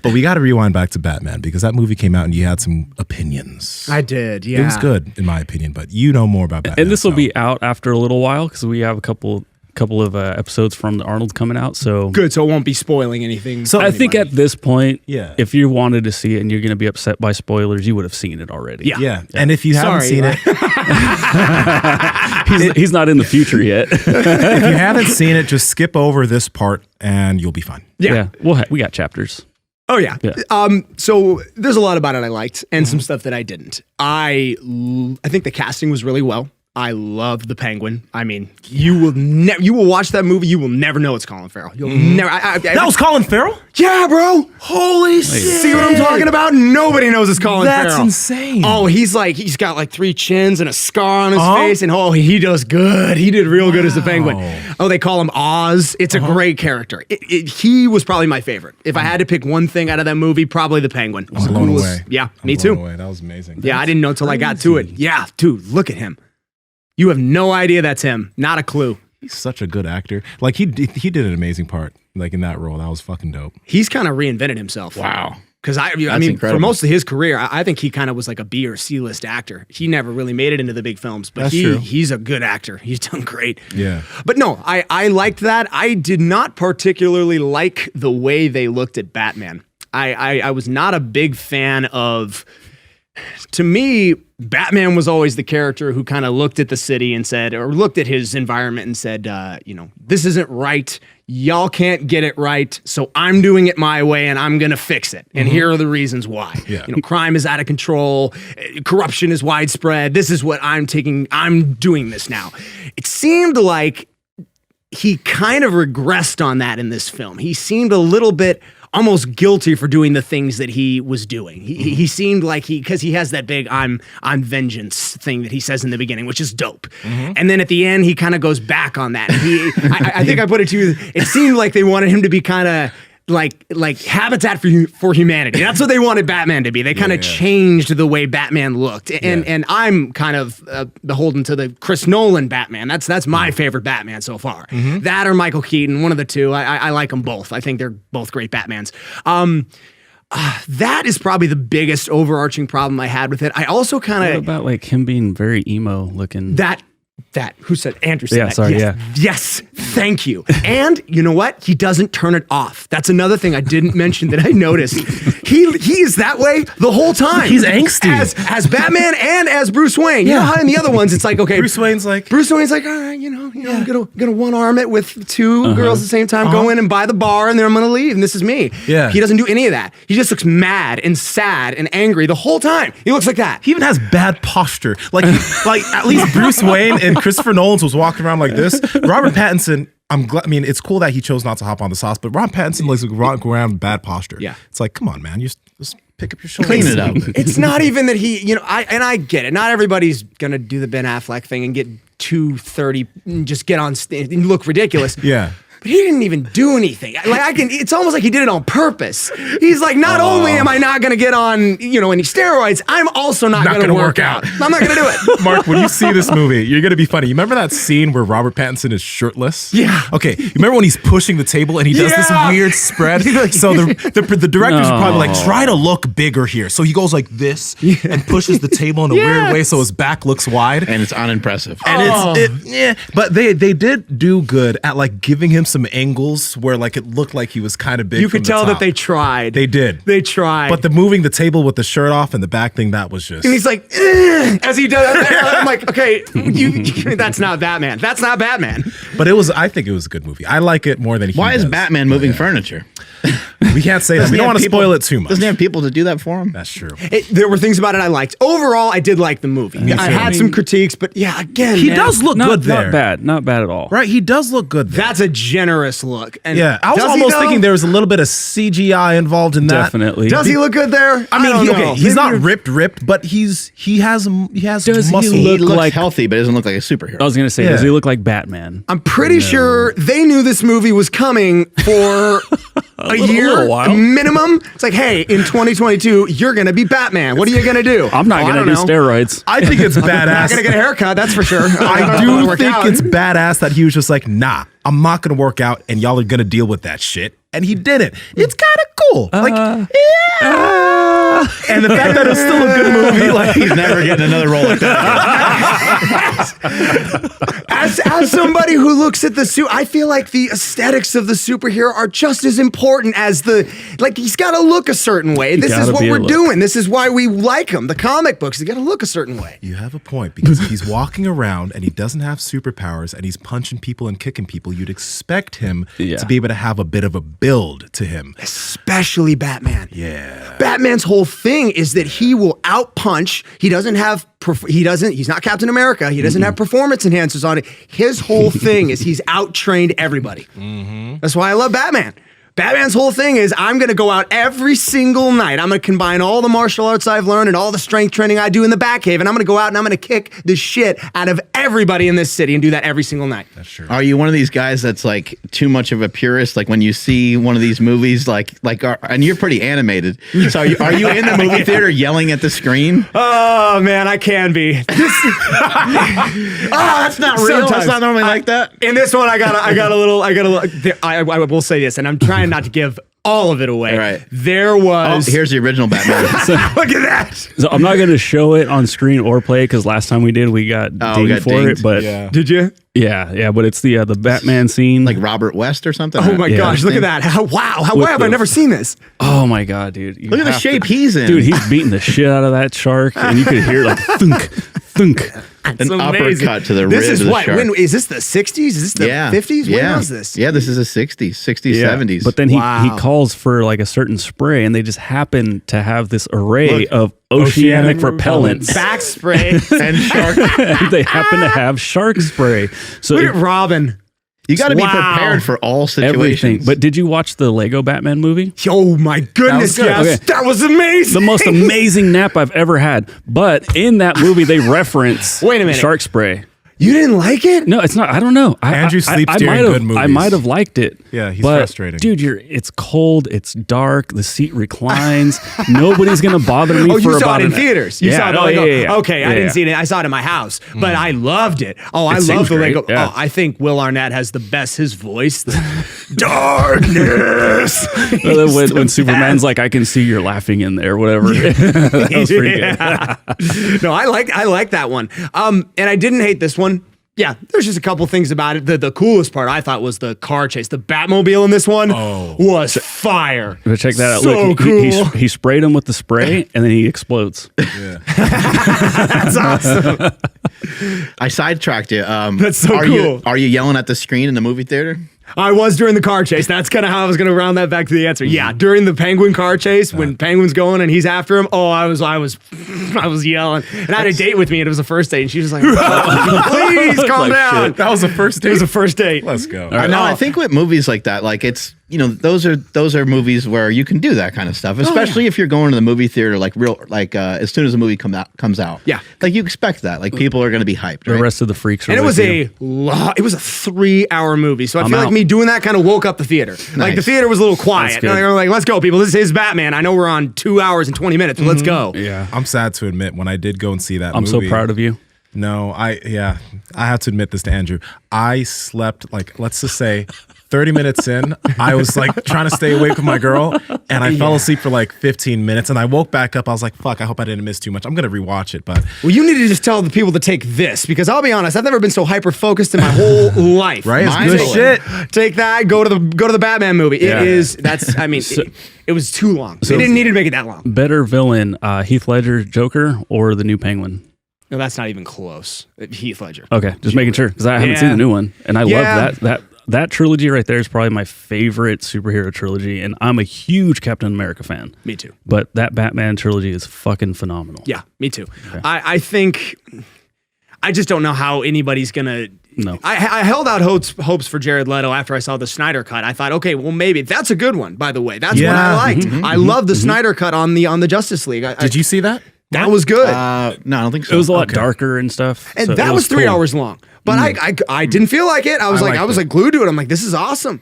But we got to rewind back to Batman because that movie came out and you had some opinions. I did, yeah. It was good, in my opinion, but you know more about Batman. And this will be out after a little while because we have a couple of episodes from the Arnold coming out. So good, so it won't be spoiling anything. So I think at this point, yeah, if you wanted to see it and you're going to be upset by spoilers, you would have seen it already. Yeah. And if you haven't seen it, he's not in the future yet. If you haven't seen it, just skip over this part and you'll be fine. Yeah. We got chapters. Oh yeah. So there's a lot about it I liked and some stuff that I didn't. I think the casting was really well. I love the Penguin. I mean, you will watch that movie. You will never know it's Colin Farrell. You'll never. That was Colin Farrell? Yeah, bro. Holy shit! See what I'm talking about? Nobody knows it's Colin Farrell. That's insane. Oh, he's got like 3 chins and a scar on his face, and he does good. He did real good as the Penguin. Oh, they call him Oz. It's a great character. He was probably my favorite. If I had to pick one thing out of that movie, probably the Penguin. I'm blown away. Yeah, me too. That was amazing. Yeah, I didn't know until I got to it. Yeah, dude, look at him. You have no idea that's him. Not a clue. He's such a good actor. Like he did an amazing part. Like in that role, that was fucking dope. He's kind of reinvented himself. Wow. Because I mean, incredible. for most of his career, I think he kind of was like a B or C list actor. He never really made it into the big films, but he's a good actor. He's done great. Yeah. But no, I liked that. I did not particularly like the way they looked at Batman. I was not a big fan of. To me, Batman was always the character who kind of looked at the city and said, or looked at his environment and said, this isn't right. Y'all can't get it right. So I'm doing it my way and I'm going to fix it. And here are the reasons why. Yeah. Crime is out of control. Corruption is widespread. This is what I'm taking. I'm doing this now. It seemed like he kind of regressed on that in this film. He seemed a little bit almost guilty for doing the things that he was doing. He seemed like because he has that big I'm vengeance thing that he says in the beginning, which is dope. And then at the end, he kind of goes back on that. I think I put it to you, it seemed like they wanted him to be kind of like Habitat for Humanity. That's what they wanted Batman to be. They kind of changed the way Batman looked. And I'm kind of beholden to the Chris Nolan Batman. That's my favorite Batman so far. That or Michael Keaton, one of the two. I like them both. I think they're both great Batmans. That is probably the biggest overarching problem I had with it. I also kind of... What about like him being very emo looking? Who said Andrew said that? Sorry, yes, thank you. And you know what? He doesn't turn it off. That's another thing I didn't mention that I noticed. He is that way the whole time. He's angsty. As Batman and as Bruce Wayne. You know how in the other ones it's like, okay. Bruce Wayne's like, all right, I'm gonna one-arm it with 2 girls at the same time, go in and buy the bar, and then I'm gonna leave, and this is me. Yeah. He doesn't do any of that. He just looks mad and sad and angry the whole time. He looks like that. he even has bad posture. Like at least Bruce Wayne and Christopher Nolan was walking around like this. Robert Pattinson, I'm glad. I mean, it's cool that he chose not to hop on the sauce, but Robert Pattinson likes to walk around with bad posture. Yeah. It's like, come on, man, you just pick up your shoulders. Clean it up. It's not even that he, I get it. Not everybody's gonna do the Ben Affleck thing and get 230 and just get on stage and look ridiculous. Yeah. But he didn't even do anything. It's almost like he did it on purpose. He's like, not only am I not gonna get on, any steroids, I'm also not gonna work out. I'm not gonna do it. Mark, when you see this movie, you're gonna be funny. You remember that scene where Robert Pattinson is shirtless? Yeah. Okay. You remember when he's pushing the table and he does this weird spread? So the directors are probably like, try to look bigger here. So he goes like this and pushes the table in a weird way so his back looks wide. And it's unimpressive. And but they did do good at like giving him some angles where like it looked like he was kind of big. You could tell that they tried. They did. They tried. But the moving the table with the shirt off and the back thing, that was just... And he's like, as he does. I'm like, okay, that's not Batman. That's not Batman. But I think it was a good movie. I like it more than he Why does. is Batman moving furniture? We can't say that. We don't want to spoil it too much. Doesn't he have people to do that for him? That's true. There were things about it I liked. Overall, I did like the movie. I had some critiques, but yeah, again, He does look good there. Not bad at all. Right? He does look good there. That's a generous look. And yeah. I was almost thinking there was a little bit of CGI involved in that. Definitely. Does he look good there? I mean, he's not ripped, but he has muscle. He looks healthy, but doesn't look like a superhero. I was going to say, does he look like Batman? I'm pretty sure they knew this movie was coming for a year minimum. It's like, hey, in 2022, you're going to be Batman. What are you going to do? I'm not going to do steroids. I think it's badass. I'm not going to get a haircut, that's for sure. I do think it's badass that he was just like, nah, I'm not going to work out and y'all are going to deal with that shit. And he did it. It's kind of cool. And the fact that it's still a good movie, like He's never getting another role like that. As somebody who looks at the suit, I feel like the aesthetics of the superhero are just as important as he's got to look a certain way. This is what we're doing. This is why we like him. The comic books, they got to look a certain way. you have a point, because if he's walking around and he doesn't have superpowers and he's punching people and kicking people, you'd expect him to be able to have a bit of a build to him. Especially Batman. Yeah. Batman's whole thing is that he will outpunch. He's not Captain America. He doesn't have performance enhancers on it. His whole thing is he's outtrained everybody. That's why I love Batman. Batman's whole thing is I'm going to go out every single night. I'm going to combine all the martial arts I've learned and all the strength training I do in the Batcave, and I'm going to go out and I'm going to kick the shit out of everybody in this city and do that every single night. That's true. Are you one of these guys that's like too much of a purist? Like when you see one of these movies, and you're pretty animated. So are you in the movie theater yelling at the screen? Oh man, I can be. That's not real. Sometimes. It's not normally like that. In this one, I will say this, and I'm trying not to give all of it away. All right. There was. Oh, here's the original Batman. Look at that. So I'm not going to show it on screen or play it because last time we did, we got dinged for dinged. it. But Did you? yeah, but it's the Batman scene. Like Robert West or something. Oh my gosh, look at that. Why have I never seen this? Oh my god, dude! Look at the shape he's in. Dude, he's beating the shit out of that shark, and you could hear like thunk, thunk. It's An amazing. uppercut to the This rib is of the what? shark. When is this the 60s? Is this the 50s? When was this? Yeah, this is the 60s, 70s. But then he Wow. calls for like a certain spray, and they just happen to have this array of oceanic repellents. Back spray. and shark. And they happen to have shark spray. So Look at Robin. You got to be Wow. prepared for all situations. everything. But did you watch the Lego Batman movie? Oh my goodness, good. yes. Okay. That was amazing. The most amazing nap I've ever had. But in that movie, they reference Wait a minute. shark spray. You didn't like it? No, it's not. I don't know. Andrew sleeps I during might have- good movies. I might have liked it. Yeah, he's but, frustrating. Dude, it's cold. It's dark. The seat reclines. Nobody's gonna bother me Oh, for you saw about it in an- theaters. You Yeah, saw the oh, Lego. yeah. Okay, I Yeah, didn't yeah. see it. I saw it in my house, but I loved it. Oh, I It love seems the Lego. great, yeah. Oh, I think Will Arnett has the best. His voice, the darkness. Well, when Superman's like, I can see you're laughing in there, whatever. That was pretty good. No, I like that one. And I didn't hate this one. Yeah, there's just a couple things about it. The coolest part I thought was the car chase. The Batmobile in this one was fire. But check that out. So Look, cool. he sprayed him with the spray, and then he explodes. That's awesome. I sidetracked you. That's so cool. Are you yelling at the screen in the movie theater? I was during the car chase. That's kind of how I was going to round that back to the answer. Yeah, during the Penguin car chase, when Penguin's going and he's after him, I was yelling. And I had a date with me, and it was the first date, and she was like, "Please calm down." That was the first date. It was the first date. Let's go. No, I think with movies like that, like it's those are movies where you can do that kind of stuff, especially if you're going to the movie theater as soon as the movie comes out. Yeah. like you expect that, like people are going to be hyped. The Right? rest of the freaks are And it with was you. it was a 3-hour movie. So I feel like out. me doing that kind of woke up the theater. Like the Nice. theater was a little quiet. That's good. And they were like, "Let's go, people. This is Batman. I know we're on 2 hours and 20 minutes, but let's go." Yeah. I'm sad to admit, when I did go and see that I'm movie. so proud of you. No, I have to admit this to Andrew. I slept let's just say 30 minutes in, I was like trying to stay awake with my girl, and I fell asleep for like 15 minutes, and I woke back up. I was like, fuck, I hope I didn't miss too much. I'm going to rewatch it, but Well, you need to just tell the people to take this, because I'll be honest, I've never been so hyper focused in my whole life. right? It's Mine's good all- shit. Take that. Go to the Batman movie. Yeah. It is. That's. I mean, it was too long. They didn't need to make it that long. Better villain, Heath Ledger's Joker or the new Penguin? No, that's not even close. Heath Ledger. Okay, just making sure because I haven't Yeah. seen the new one, and I Yeah. love that trilogy right there is probably my favorite superhero trilogy, and I'm a huge Captain America fan. Me too. But that Batman trilogy is fucking phenomenal. Yeah, me too. I think. I just don't know how anybody's gonna. No. I held out hopes for Jared Leto after I saw the Snyder cut. I thought, okay, well maybe that's a good one. By the way, that's what I Yeah. liked. I love the Snyder cut on the Justice League. Did you see that? That was good. No, I don't think so. It was a lot darker and stuff. And so that it was 3 cool. hours long. But I didn't feel like it. I was liked like it. glued to it. I'm like, this is awesome.